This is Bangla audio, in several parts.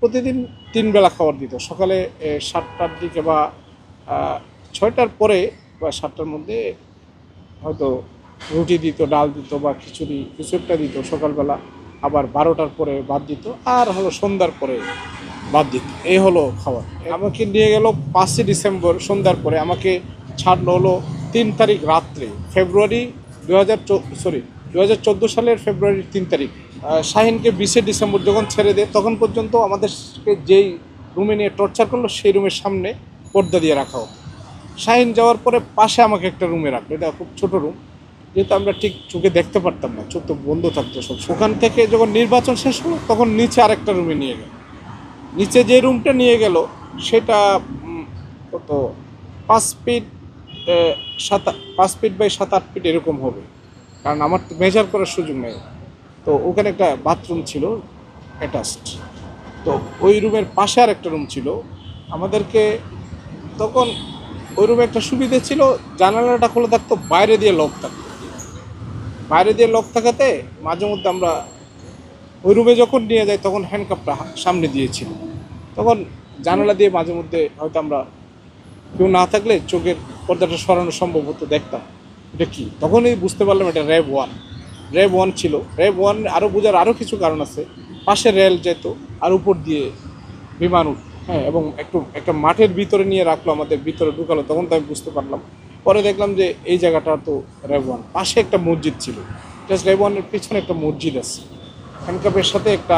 প্রতিদিন 3 বেলা খাবার দিত। সকালে 7টার দিকে বা 6টার পরে বা 7টার মধ্যে হয়তো রুটি দিত, ডাল দিত বা খিচুড়ি কিছু একটা দিত সকালবেলা। আবার 12টার পরে ভাত দিত, আর হলো সন্ধ্যার পরে ভাত দিত। এই হলো খাবার। আমাকে নিয়ে গেল 5ই ডিসেম্বর সন্ধ্যার পরে, আমাকে ছাড়লো হলো 3 তারিখ রাত্রে, ফেব্রুয়ারি 2014 সালের ফেব্রুয়ারির 3 তারিখ। শাহিনকে 20শে ডিসেম্বর যখন ছেড়ে দেয়, তখন পর্যন্ত আমাদেরকে যেই রুমে নিয়ে টর্চার করলো সেই রুমের সামনে পর্দা দিয়ে রাখা হতো। শাহিন যাওয়ার পরে পাশে আমাকে একটা রুমে রাখলো, এটা খুব ছোটো রুম, যেহেতু আমরা ঠিক চোখে দেখতে পারতাম না, চোখ তো বন্ধ থাকতো সব। ওখান থেকে যখন নির্বাচন শেষ হলো তখন নিচে আরেকটা রুমে নিয়ে গেল। নিচে যে রুমটা নিয়ে গেল সেটা কত 5 ফিট 5 ফিট বাই 7-8 ফিট এরকম হবে, কারণ আমার তো মেজার করার সুযোগ নেই। তো ওখানে একটা বাথরুম ছিল অ্যাটাচড। তো ওই রুমের পাশে আর একটা রুম ছিল আমাদেরকে। তখন ওই রুমে একটা সুবিধা ছিল, জানালাটা খোলা থাকতো, বাইরে দিয়ে লক থাকতো। বাইরে দিয়ে লক থাকাতে মাঝে মধ্যে আমরা ওই রুমে যখন নিয়ে যাই তখন হ্যান্ডকাপটা সামনে দিয়েছিল। তখন জানালা দিয়ে মাঝে মধ্যে হয়তো আমরা কেউ না থাকলে চোখের পর্দাটা সরানো সম্ভব হতো, দেখতাম এটা কি। তখনই বুঝতে পারলাম এটা র্যাব 1 ছিল। র্যাব 1 আরও বোঝার আরও কিছু কারণ আছে। পাশে রেল যেত আর উপর দিয়ে বিমান উঠত, হ্যাঁ, এবং একটা মাঠের ভিতরে নিয়ে রাখলো, আমাদের ভিতরে ঢুকালো। তখন তো আমি বুঝতে পারলাম। পরে দেখলাম যে এই জায়গাটা তো র্যাব 1, পাশে একটা মসজিদ ছিল, জাস্ট র্যাব 1-এর পিছনে একটা মসজিদ আছে। হ্যান্ডকাপের সাথে একটা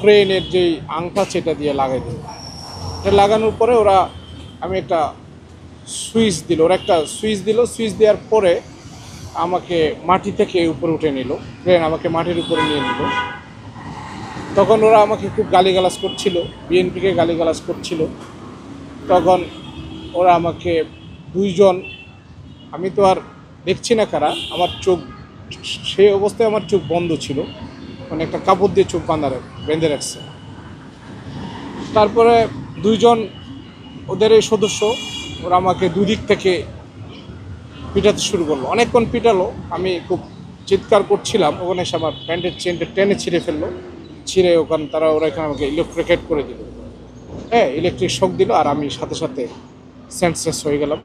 ক্রেনের যেই আংটা সেটা দিয়ে লাগাই দিল। এটা লাগানোর পরে আমি একটা সুইচ দিল, ওরা একটা সুইচ দিল। সুইচ দেওয়ার পরে আমাকে মাটি থেকে উপরে উঠে নিল, ক্রেন আমাকে মাটির উপরে নিয়ে নিল। তখন ওরা আমাকে খুব গালিগালাজ করছিল, বিএনপিকে গালিগালাজ করছিল। তখন ওরা আমাকে 2 জন, আমি তো আর দেখছি না কারা, আমার চোখ সেই অবস্থায় আমার চোখ বন্ধ ছিল, মানে একটা কাপড় দিয়ে চোখ বেঁধে রাখছে। তারপরে 2 জন ওদের এই সদস্য, ওরা আমাকে দুদিক থেকে পিটাতে শুরু করলো, অনেকক্ষণ পিটালো। আমি খুব চিৎকার করছিলাম, ওখানে এসে আমার প্যান্টের চেনটা টেনে ছিঁড়ে ফেললো। ছিঁড়ে ওরা এখানে আমাকে ইলেকট্রিকেট করে দিল, হ্যাঁ, ইলেকট্রিক শক দিল, আর আমি সাথে সাথে সেন্সলেস হয়ে গেলাম।